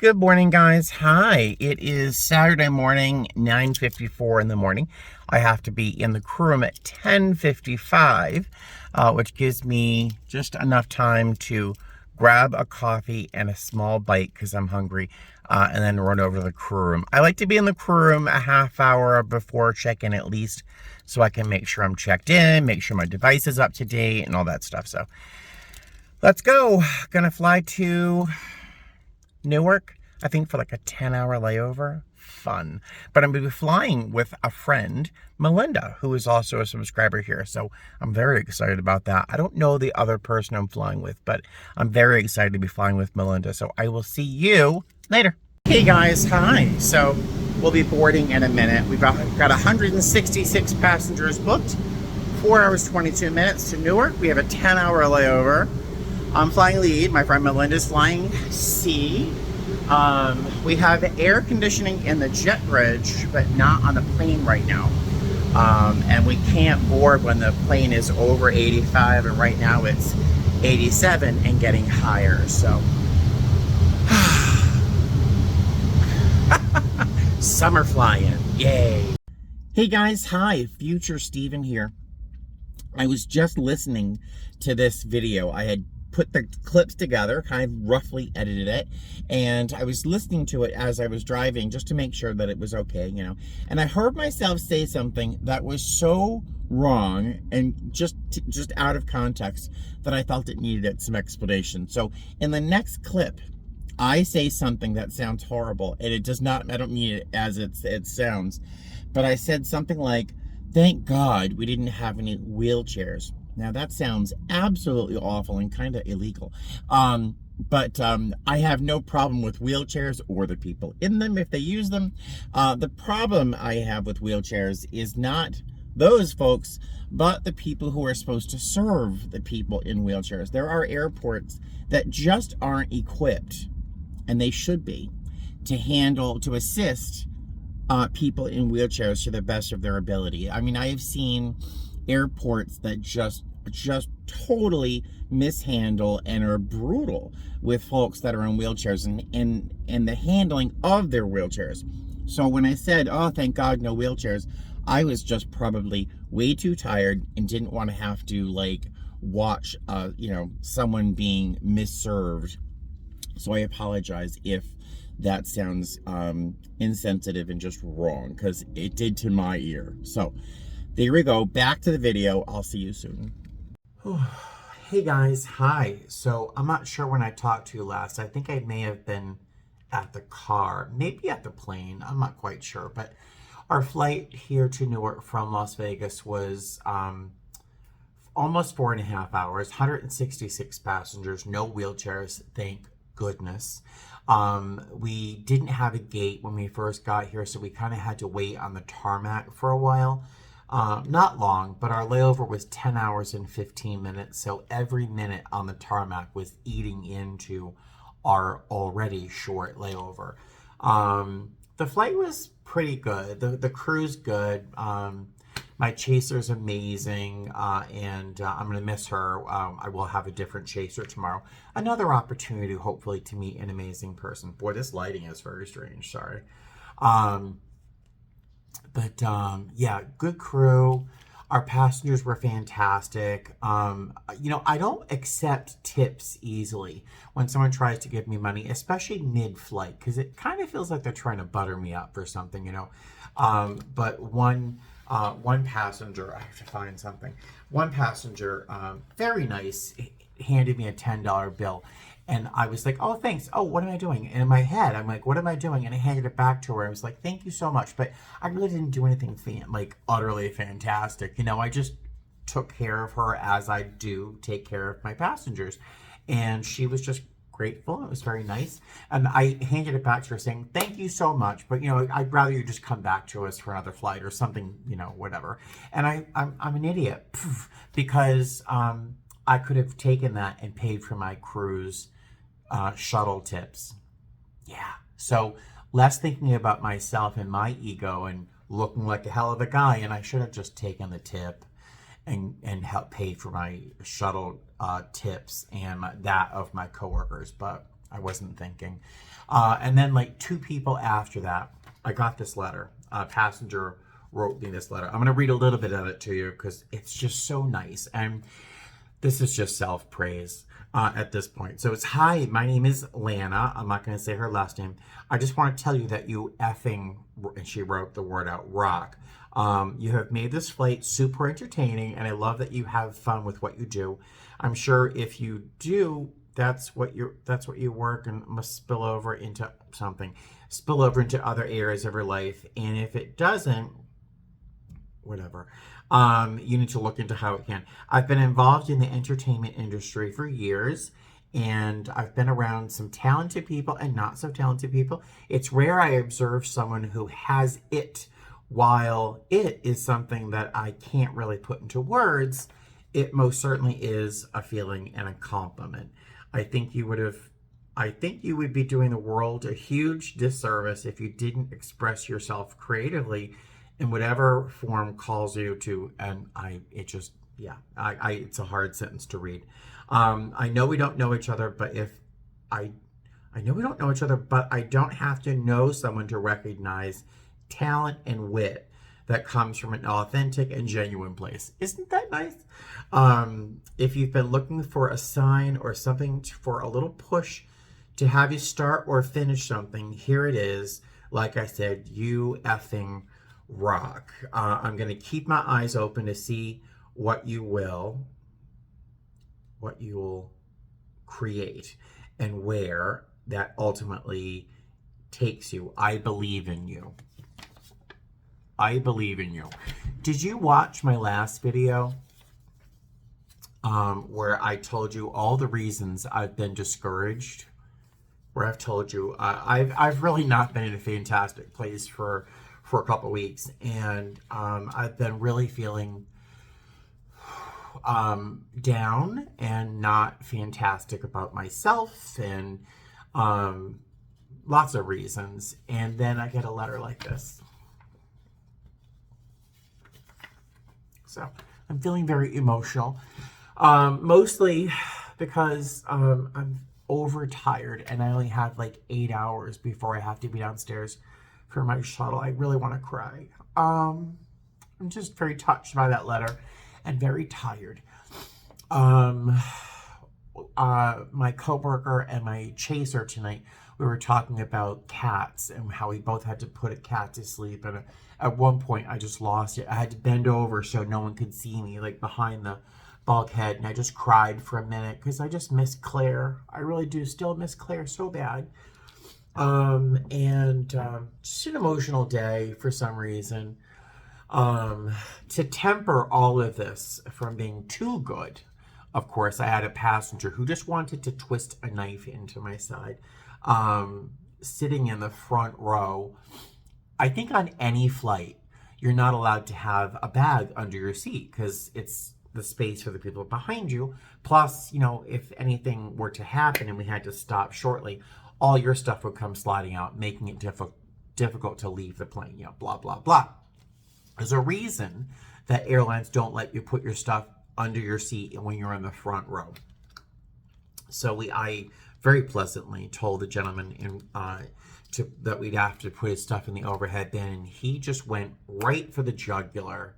Good morning, guys. Hi. It is Saturday morning, 9:54 in the morning. I have to be in the crew room at 10:55, which gives me just enough time to grab a coffee and a small bite because I'm hungry, and then run over to the crew room. I like to be in the crew room a half hour before check-in at least, so I can make sure I'm checked in, make sure my device is up to date, and all that stuff. So let's go. Gonna fly to Newark, I think, for like a 10-hour layover. Fun. But I'm going to be flying with a friend, Melinda, who is also a subscriber here. So I'm very excited about that. I don't know the other person I'm flying with, but I'm very excited to be flying with Melinda. So I will see you later. Hey guys, hi. So we'll be boarding in a minute. We've got 166 passengers booked. 4 hours, 22 minutes to Newark. We have a 10-hour layover. I'm flying lead. My friend Melinda's flying C. We have air conditioning in the jet bridge, but not on the plane right now. And we can't board when the plane is over 85, and right now it's 87 and getting higher. So, summer flying, yay. Hey guys, hi, Future Steven here. I was just listening to this video. I had put the clips together, kind of roughly edited it, and I was listening to it as I was driving just to make sure that it was okay, you know. And I heard myself say something that was so wrong and just out of context that I felt it needed some explanation. So in the next clip, I say something that sounds horrible, and it does not, I don't mean it as it sounds, but I said something like, "Thank God we didn't have any wheelchairs." Now that sounds absolutely awful and kind of illegal. But I have no problem with wheelchairs or the people in them if they use them. The problem I have with wheelchairs is not those folks, but the people who are supposed to serve the people in wheelchairs. There are airports that just aren't equipped, and they should be, to assist people in wheelchairs to the best of their ability. I mean, I have seen airports that just totally mishandle and are brutal with folks that are in wheelchairs and the handling of their wheelchairs. So when I said, "Oh, thank God no wheelchairs," I was just probably way too tired and didn't want to have to like watch someone being misserved. So I apologize if that sounds insensitive and just wrong, because it did to my ear. So there we go. Back to the video. I'll see you soon. Hey guys, hi. So I'm not sure when I talked to you last. I think I may have been at the car, maybe at the plane. I'm not quite sure. But our flight here to Newark from Las Vegas was almost 4.5 hours, 166 passengers, no wheelchairs, thank goodness. We didn't have a gate when we first got here, so we kind of had to wait on the tarmac for a while. Not long, but our layover was 10 hours and 15 minutes, so every minute on the tarmac was eating into our already short layover. The flight was pretty good. The crew's good. My chaser's amazing, and I'm going to miss her. I will have a different chaser tomorrow. Another opportunity, hopefully, to meet an amazing person. Boy, this lighting is very strange. Sorry. Yeah, good crew. Our passengers were fantastic. I don't accept tips easily when someone tries to give me money, especially mid-flight, because it kind of feels like they're trying to butter me up or something, you know. But one passenger, I have to find something. One passenger, very nice, handed me a $10 bill. And I was like, "Oh, thanks. Oh, what am I doing?" And in my head, I'm like, "What am I doing?" And I handed it back to her. I was like, "Thank you so much." But I really didn't do anything utterly fantastic. You know, I just took care of her as I do take care of my passengers. And she was just grateful. It was very nice. And I handed it back to her saying, "Thank you so much. But, you know, I'd rather you just come back to us for another flight or something, you know, whatever." And I'm an idiot because I could have taken that and paid for my cruise shuttle tips. Yeah. So less thinking about myself and my ego and looking like a hell of a guy. And I should have just taken the tip and help pay for my shuttle tips and that of my coworkers. But I wasn't thinking. And then like 2 people after that, I got this letter. A passenger wrote me this letter. I'm going to read a little bit of it to you because it's just so nice. And this is just self-praise at this point. So it's, hi, my name is Lana. I'm not going to say her last name. I just want to tell you that you effing, and she wrote the word out, rock. You have made this flight super entertaining, and I love that you have fun with what you do. I'm sure if you do, that's what you work and must spill over into something, spill over into other areas of your life. And if it doesn't, whatever, you need to look into how it can. I've been involved in the entertainment industry for years, and I've been around some talented people and not so talented people. It's rare I observe someone who has it. While it is something that I can't really put into words, it most certainly is a feeling and a compliment. I think you would be doing the world a huge disservice if you didn't express yourself creatively in whatever form calls you to. And it's a hard sentence to read. I know we don't know each other, but I know we don't know each other, but I don't have to know someone to recognize talent and wit that comes from an authentic and genuine place. Isn't that nice? If you've been looking for a sign or something for a little push to have you start or finish something, here it is. Like I said, you effing rock. I'm going to keep my eyes open to see what you will create and where that ultimately takes you. I believe in you. I believe in you. Did you watch my last video where I told you all the reasons I've been discouraged? Where I've told you I've really not been in a fantastic place for a couple weeks, and I've been really feeling down and not fantastic about myself, and lots of reasons. And then I get a letter like this. So I'm feeling very emotional, mostly because I'm overtired and I only have like 8 hours before I have to be downstairs for my shuttle. I really want to cry. I'm just very touched by that letter and very tired. My coworker and my chaser tonight, we were talking about cats and how we both had to put a cat to sleep. And at one point, I just lost it. I had to bend over so no one could see me, like behind the bulkhead. And I just cried for a minute because I just miss Claire. I really do still miss Claire so bad. Just an emotional day for some reason. To temper all of this from being too good, of course, I had a passenger who just wanted to twist a knife into my side. Sitting in the front row. I think on any flight, you're not allowed to have a bag under your seat because it's the space for the people behind you. Plus, if anything were to happen and we had to stop shortly, all your stuff would come sliding out, making it difficult to leave the plane, blah, blah, blah. There's a reason that airlines don't let you put your stuff under your seat when you're in the front row. So I very pleasantly told the gentleman that we'd have to put his stuff in the overhead bin, and he just went right for the jugular,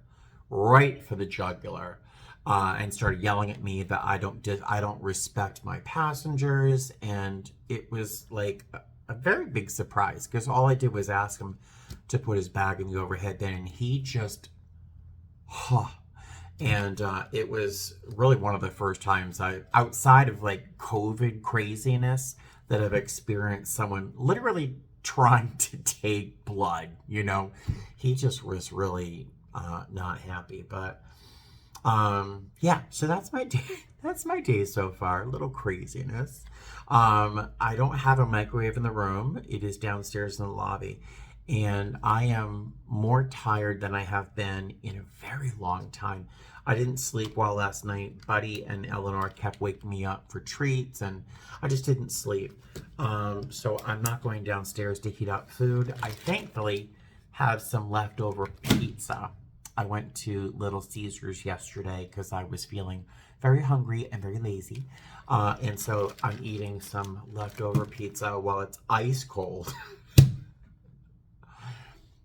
and started yelling at me that I don't respect my passengers. And it was like a very big surprise because all I did was ask him to put his bag in the overhead bin, and he just, and it was really one of the first times outside of like COVID craziness, that I've experienced someone literally trying to take blood. He just was really not happy. But so that's my day. That's my day so far. A little craziness. I don't have a microwave in the room. It is downstairs in the lobby. And I am more tired than I have been in a very long time. I didn't sleep well last night. Buddy and Eleanor kept waking me up for treats, and I just didn't sleep. So I'm not going downstairs to heat up food. I thankfully have some leftover pizza. I went to Little Caesars yesterday because I was feeling very hungry and very lazy. And so I'm eating some leftover pizza while it's ice cold.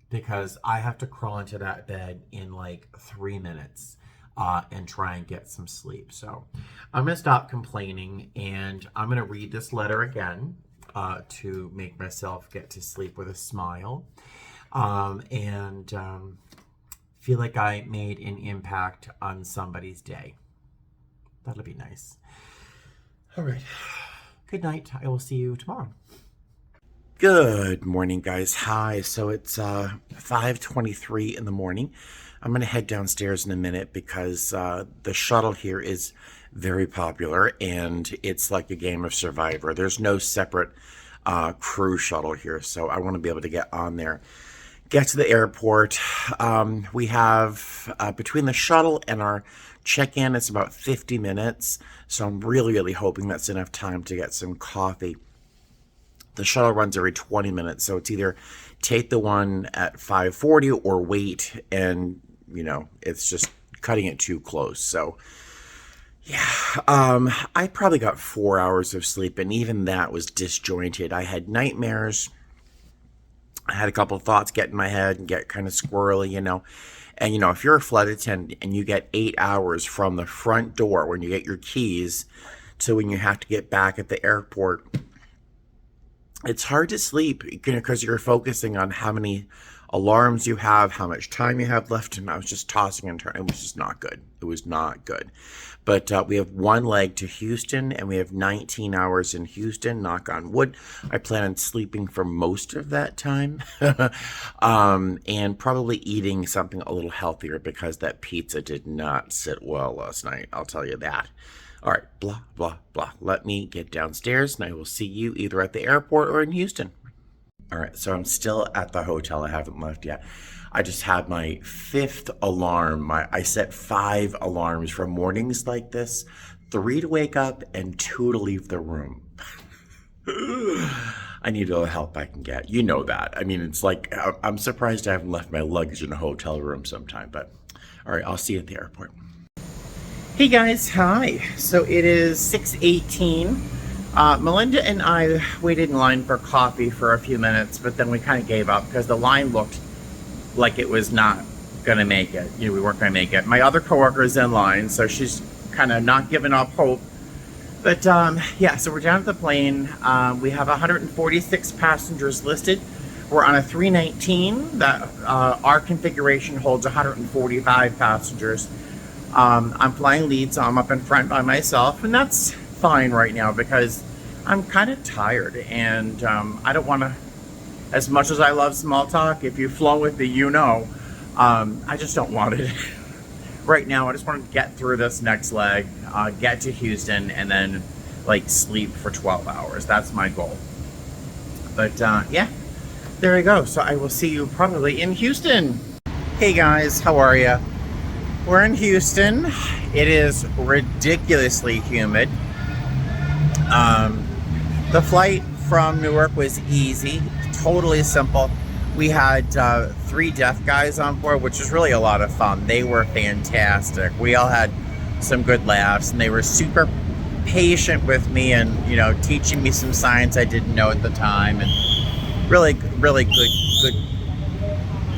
Because I have to crawl into that bed in like 3 minutes and try and get some sleep. So I'm going to stop complaining, and I'm going to read this letter again to make myself get to sleep with a smile and feel like I made an impact on somebody's day. That'll be nice. All right. Good night. I will see you tomorrow. Good morning, guys. Hi. So it's 5:23 in the morning. I'm going to head downstairs in a minute because the shuttle here is very popular, and it's like a game of Survivor. There's no separate crew shuttle here, so I want to be able to get on there. Get to the airport. We have, between the shuttle and our check-in, it's about 50 minutes, so I'm really, really hoping that's enough time to get some coffee. The shuttle runs every 20 minutes, so it's either take the one at 5:40 or wait, and, you know, it's just cutting it too close. So, yeah, I probably got 4 hours of sleep, and even that was disjointed. I had nightmares. I had a couple of thoughts get in my head and get kind of squirrely, you know. And, you know, if you're a flight attendant and you get 8 hours from the front door when you get your keys to when you have to get back at the airport, it's hard to sleep, you know, because you're focusing on how many alarms you have, how much time you have left, and I was just tossing and turning. It was just not good. It was not good. But we have one leg to Houston, and we have 19 hours in Houston, knock on wood. I plan on sleeping for most of that time and probably eating something a little healthier because that pizza did not sit well last night, I'll tell you that. All right, blah, blah, blah. Let me get downstairs, and I will see you either at the airport or in Houston. All right, so I'm still at the hotel. I haven't left yet. I just had my 5th alarm. I set 5 alarms for mornings like this, 3 to wake up and 2 to leave the room. I need all the help I can get. You know that. I mean, it's like, I'm surprised I haven't left my luggage in a hotel room sometime, but all right, I'll see you at the airport. Hey guys, hi. So it is 6:18. Melinda and I waited in line for coffee for a few minutes, but then we kind of gave up because the line looked like it was not going to make it. You know, we weren't going to make it. My other coworker is in line, so she's kind of not giving up hope. But yeah, so we're down at the plane. We have 146 passengers listed. We're on a 319 that our configuration holds 145 passengers. I'm flying lead, so I'm up in front by myself, and that's fine right now because I'm kind of tired, and I don't want to, as much as I love small talk, if you flow with me, you know, I just don't want it right now. I just want to get through this next leg, get to Houston, and then like sleep for 12 hours. That's my goal. But yeah, there we go. So I will see you probably in Houston. Hey guys, how are you? We're in Houston. It is ridiculously humid. The flight from Newark was easy, totally simple. We had 3 deaf guys on board, which was really a lot of fun. They were fantastic. We all had some good laughs, and they were super patient with me and, you know, teaching me some science I didn't know at the time, and really, really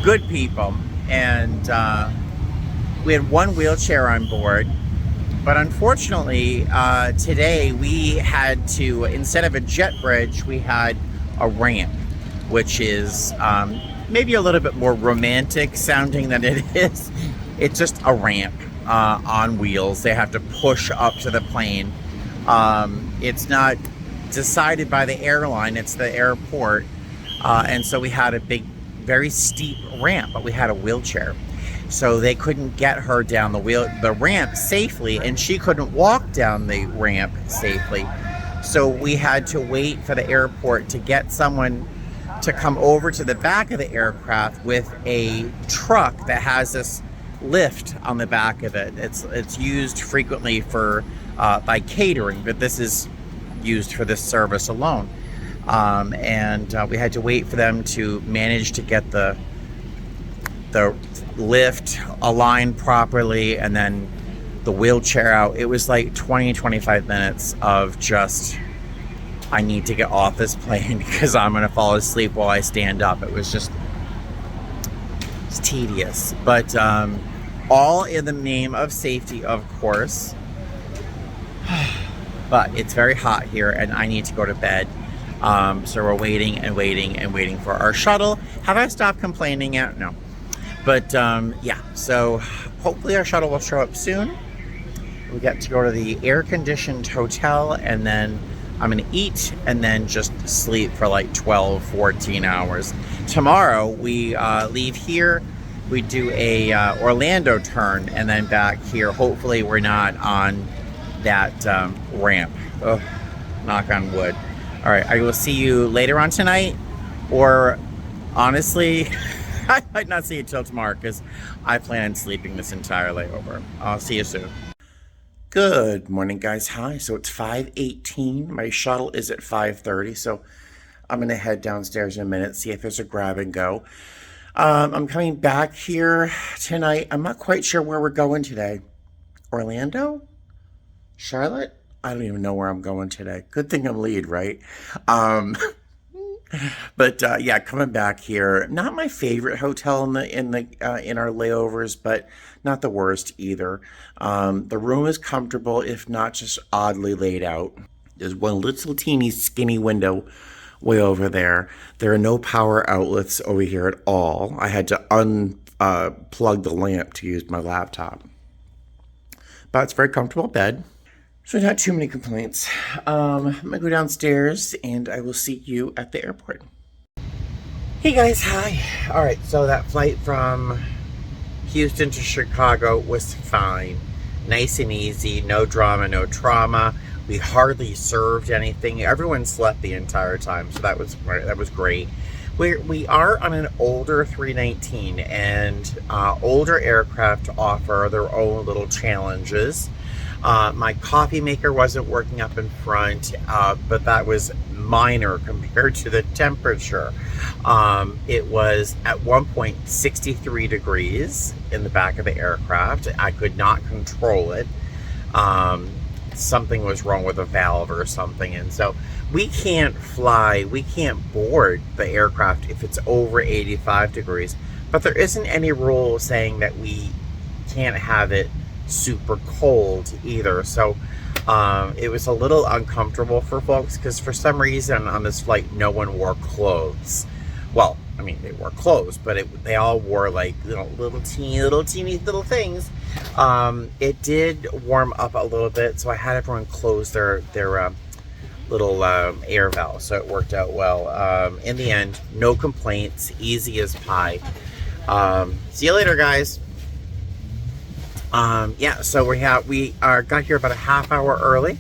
good people. And we had 1 wheelchair on board, but unfortunately today we had to, instead of a jet bridge, we had a ramp, which is maybe a little bit more romantic sounding than it is. It's just a ramp on wheels. They have to push up to the plane. It's not decided by the airline, it's the airport. And so we had a big, very steep ramp, but we had a wheelchair. So they couldn't get her down the ramp safely, and she couldn't walk down the ramp safely. So we had to wait for the airport to get someone to come over to the back of the aircraft with a truck that has this lift on the back of it. It's used frequently for by catering, but this is used for this service alone. And we had to wait for them to manage to get the lift aligned properly, and then the wheelchair out. It was like 20-25 minutes of just, I need to get off this plane because I'm gonna fall asleep while I stand up. It's tedious, but all in the name of safety, of course. But it's very hot here and I need to go to bed. So we're waiting and waiting and waiting for our shuttle. Have I stopped complaining yet? No. But yeah, so hopefully our shuttle will show up soon. We get to go to the air-conditioned hotel, and then I'm gonna eat and then just sleep for like 12-14 hours. Tomorrow we leave here, we do a Orlando turn, and then back here. Hopefully we're not on that ramp. Oh, knock on wood. All right, I will see you later on tonight, or honestly, I might not see you till tomorrow because I plan on sleeping this entire layover. I'll see you soon. Good morning, guys. Hi. So it's 5:18. My shuttle is at 5:30, so I'm going to head downstairs in a minute, see if there's a grab and go. I'm coming back here tonight. I'm not quite sure where we're going today. Orlando? Charlotte? I don't even know where I'm going today. Good thing I'm lead, right? But yeah, coming back here. Not my favorite hotel in our layovers, but not the worst either. The room is comfortable, if not just oddly laid out. There's one little teeny skinny window way over there. There are no power outlets over here at all. I had to unplug the lamp to use my laptop. But it's a very comfortable bed. So not too many complaints. I'm gonna go downstairs and I will see you at the airport. Hey guys, hi. All right, so that flight from Houston to Chicago was fine. Nice and easy, no drama, no trauma. We hardly served anything. Everyone slept the entire time, so that was great. We are on an older 319, and older aircraft offer their own little challenges. My coffee maker wasn't working up in front, but that was minor compared to the temperature. It was at one point 63 degrees in the back of the aircraft. I could not control it. Something was wrong with a valve or something, and so we can't board the aircraft if it's over 85 degrees. But there isn't any rule saying that we can't have it super cold either. So it was a little uncomfortable for folks because for some reason on this flight no one wore clothes. Well, I mean, they wore clothes, but they all wore like little teeny things. It did warm up a little bit, so I had everyone close their little air valve, so it worked out well. In the end, no complaints, easy as pie. See you later, guys. Yeah, so we got here about a half hour early.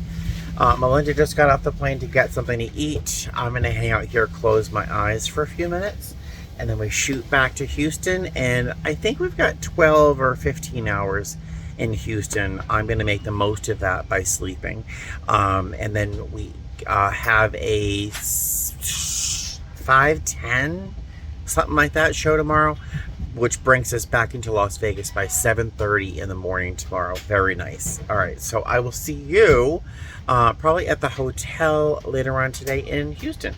Melinda just got off the plane to get something to eat. I'm gonna hang out here, close my eyes for a few minutes, and then we shoot back to Houston. And I think we've got 12 or 15 hours in Houston. I'm gonna make the most of that by sleeping. And then we have a 5:10, something like that, show tomorrow, which brings us back into Las Vegas by 7:30 in the morning tomorrow. Very nice. All right, so I will see you probably at the hotel later on today in Houston.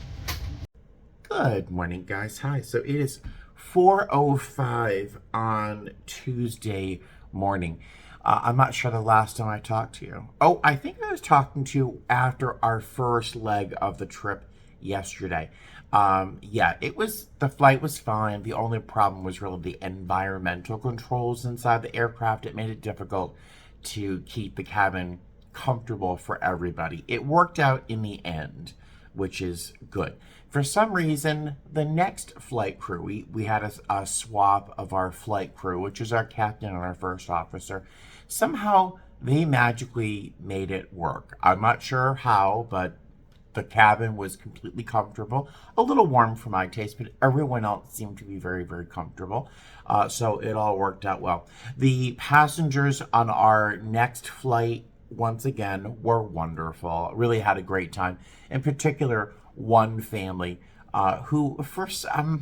Good morning, guys. Hi. So it is 4:05 on Tuesday morning. I'm not sure the last time I talked to you. Oh, I think I was talking to you after our first leg of the trip yesterday. Yeah, the flight was fine. The only problem was really the environmental controls inside the aircraft. It made it difficult to keep the cabin comfortable for everybody. It worked out in the end, which is good. For some reason, the next flight crew, we had a swap of our flight crew, which is our captain and our first officer. Somehow, they magically made it work. I'm not sure how, but the cabin was completely comfortable. A little warm for my taste, but everyone else seemed to be very, very comfortable. So it all worked out well. The passengers on our next flight, once again, were wonderful. Really had a great time. In particular, one family who, I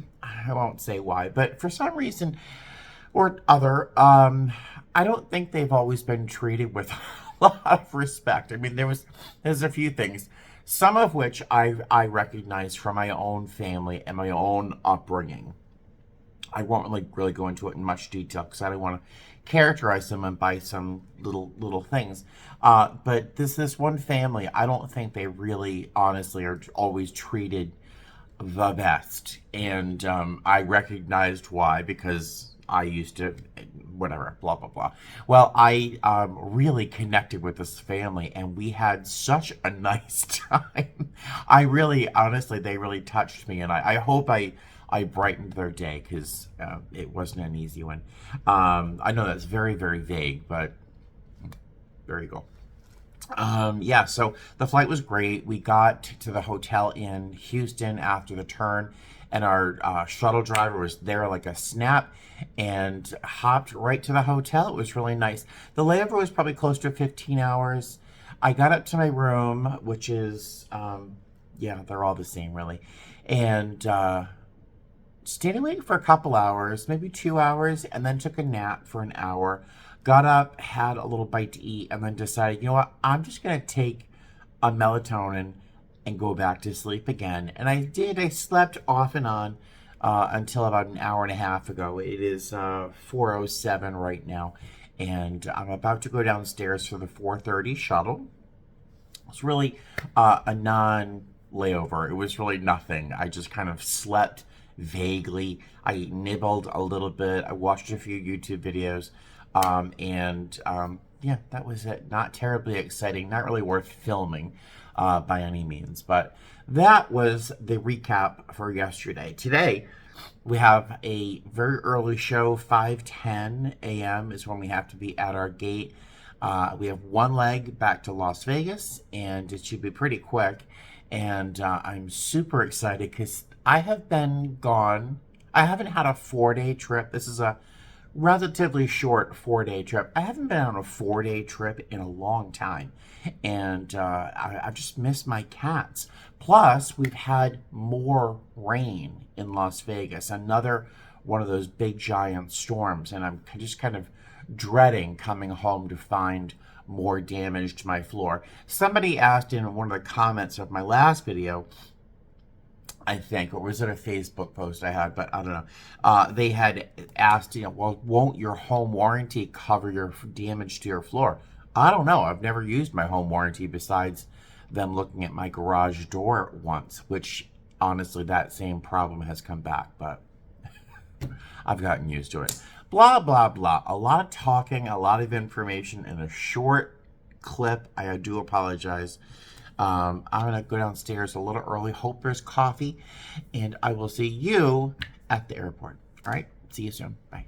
won't say why, but for some reason, or other. I don't think they've always been treated with a lot of respect. I mean, there's a few things, some of which I recognize from my own family and my own upbringing. I won't really go into it in much detail because I don't want to characterize them by some little things. But this one family, I don't think they really, honestly, are always treated the best. And I recognized why, because I used to, whatever, blah, blah, blah. Well, I really connected with this family, and we had such a nice time. I really, honestly, they really touched me, and I hope I brightened their day, because it wasn't an easy one. I know that's very, very vague, but there you go. Yeah, so the flight was great. We got to the hotel in Houston after the turn, and our shuttle driver was there like a snap and hopped right to the hotel. It was really nice. The layover was probably close to 15 hours. I got up to my room, which is, yeah, they're all the same, really. And stayed awake for a couple hours, maybe 2 hours, and then took a nap for an hour. Got up, had a little bite to eat, and then decided, you know what, I'm just going to take a melatonin and go back to sleep again. And I did. I slept off and on until about an hour and a half ago. It is 4:07 right now, and I'm about to go downstairs for the 4:30 shuttle. It's really a non-layover. It was really nothing. I just kind of slept vaguely. I nibbled a little bit. I watched a few YouTube videos. Yeah, that was it. Not terribly exciting, not really worth filming by any means, but that was the recap for yesterday. Today, we have a very early show. 5:10 a.m. is when we have to be at our gate. We have one leg back to Las Vegas, and it should be pretty quick. And I'm super excited because I have been gone. I haven't had a 4-day trip. This is a relatively short 4-day trip. I haven't been on a 4-day trip in a long time, and I've just missed my cats. Plus, we've had more rain in Las Vegas, another one of those big giant storms, and I'm just kind of dreading coming home to find more damage to my floor. Somebody asked in one of the comments of my last video, I think, or was it a Facebook post I had, but I don't know. They had asked, you know, well, won't your home warranty cover your damage to your floor? I don't know. I've never used my home warranty besides them looking at my garage door once, which honestly, that same problem has come back, but I've gotten used to it. Blah, blah, blah. A lot of talking, a lot of information in a short clip. I do apologize. I'm going to go downstairs a little early, hope there's coffee, and I will see you at the airport. All right? See you soon. Bye.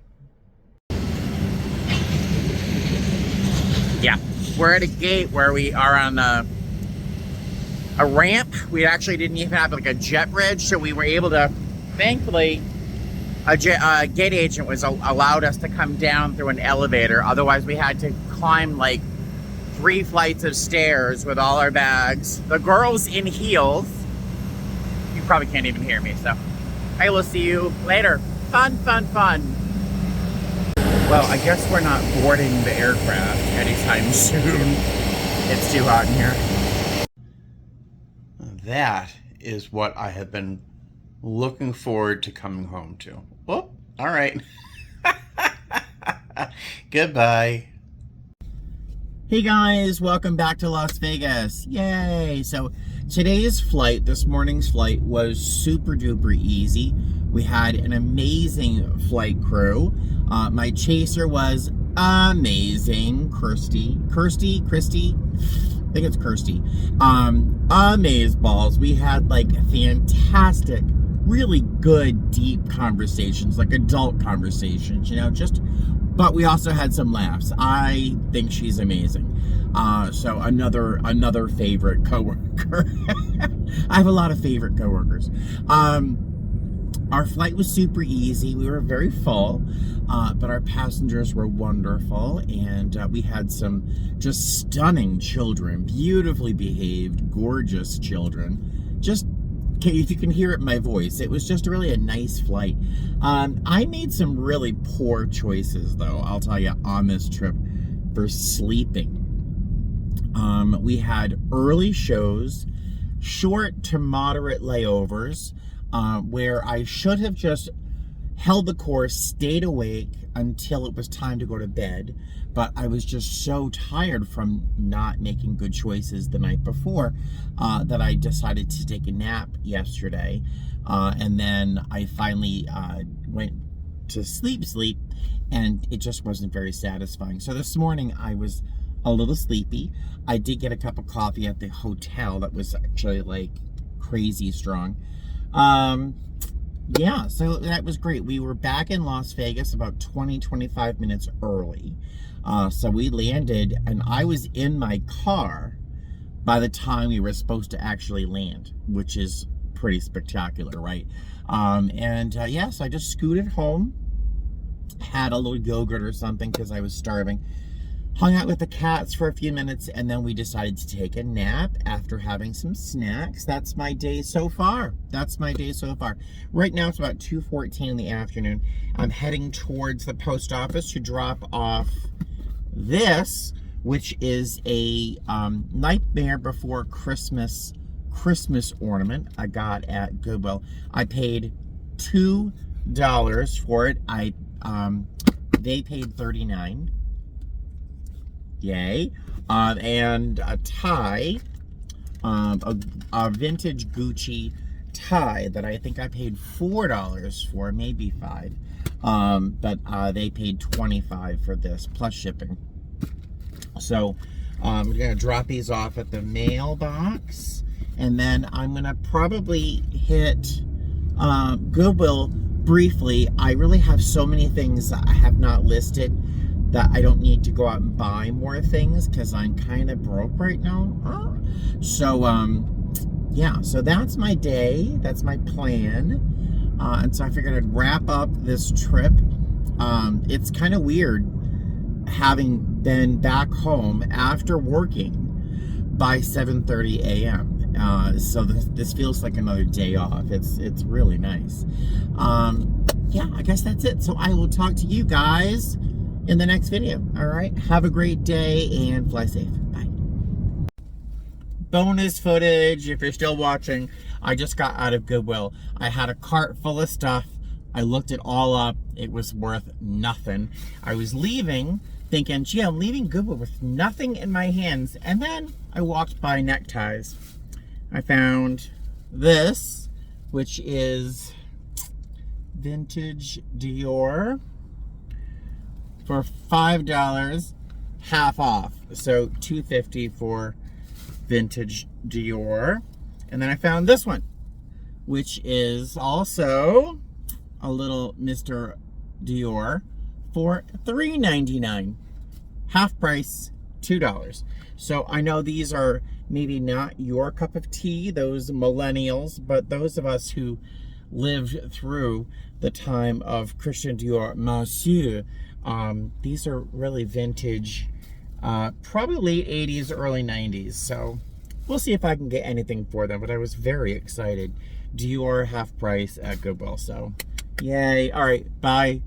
Yeah, we're at a gate where we are on a ramp. We actually didn't even have like a jet bridge, so we were able to, thankfully, a gate agent was allowed us to come down through an elevator. Otherwise, we had to climb like 3 flights of stairs with all our bags. The girls in heels. You probably can't even hear me, so I will see you later. Fun, fun, fun. Well, I guess we're not boarding the aircraft anytime soon. It's too hot in here. That is what I have been looking forward to coming home to. Oh, all right. Goodbye. Hey guys, welcome back to Las Vegas. Yay! So today's flight, this morning's flight, was super duper easy. We had an amazing flight crew. My chaser was amazing. Kirsty. I think it's Kirsty. Amazeballs. We had like fantastic, really good, deep conversations, like adult conversations, you know, but we also had some laughs. I think she's amazing. So another favorite coworker. I have a lot of favorite coworkers. Our flight was super easy. We were very full, but our passengers were wonderful, and we had some just stunning children, beautifully behaved, gorgeous children. Just if you can hear it in my voice, it was just really a nice flight. I made some really poor choices, though, I'll tell you, on this trip for sleeping. We had early shows, short to moderate layovers, where I should have just held the course, stayed awake until it was time to go to bed, but I was just so tired from not making good choices the night before that I decided to take a nap yesterday, and then I finally went to sleep, and it just wasn't very satisfying. So this morning I was a little sleepy. I did get a cup of coffee at the hotel that was actually like crazy strong. Yeah, so that was great. We were back in Las Vegas about 20-25 minutes early. So we landed, and I was in my car by the time we were supposed to actually land, which is pretty spectacular, right? Yeah, so I just scooted home, had a little yogurt or something because I was starving, hung out with the cats for a few minutes, and then we decided to take a nap after having some snacks. That's my day so far. That's my day so far. Right now it's about 2:14 in the afternoon. I'm heading towards the post office to drop off this, which is a Nightmare Before Christmas ornament I got at Goodwill. I paid $2 for it. They paid $39. Yay. And a tie, a vintage Gucci tie that I think I paid $4 for, maybe $5. But they paid $25 for this, plus shipping. So I'm going to drop these off at the mailbox, and then I'm going to probably hit Goodwill briefly. I really have so many things that I have not listed that I don't need to go out and buy more things because I'm kind of broke right now. So, yeah, so that's my day. That's my plan. And so I figured I'd wrap up this trip. It's kind of weird having been back home after working by 7:30 a.m. So this feels like another day off. It's really nice. Yeah, I guess that's it. So I will talk to you guys in the next video. All right, have a great day and fly safe. Bye. Bonus footage, if you're still watching, I just got out of Goodwill. I had a cart full of stuff. I looked it all up. It was worth nothing. I was leaving thinking, gee, I'm leaving Goodwill with nothing in my hands. And then I walked by neckties. I found this, which is vintage Dior for $5, half off. So $2.50 for vintage Dior. And then I found this one, which is also a little Mr. Dior for $3.99. Half price, $2. So I know these are maybe not your cup of tea, those millennials, but those of us who lived through the time of Christian Dior, Monsieur, these are really vintage, probably late 80s, early 90s. So we'll see if I can get anything for them, but I was very excited. Dior half price at Goodwill, so yay. All right, bye.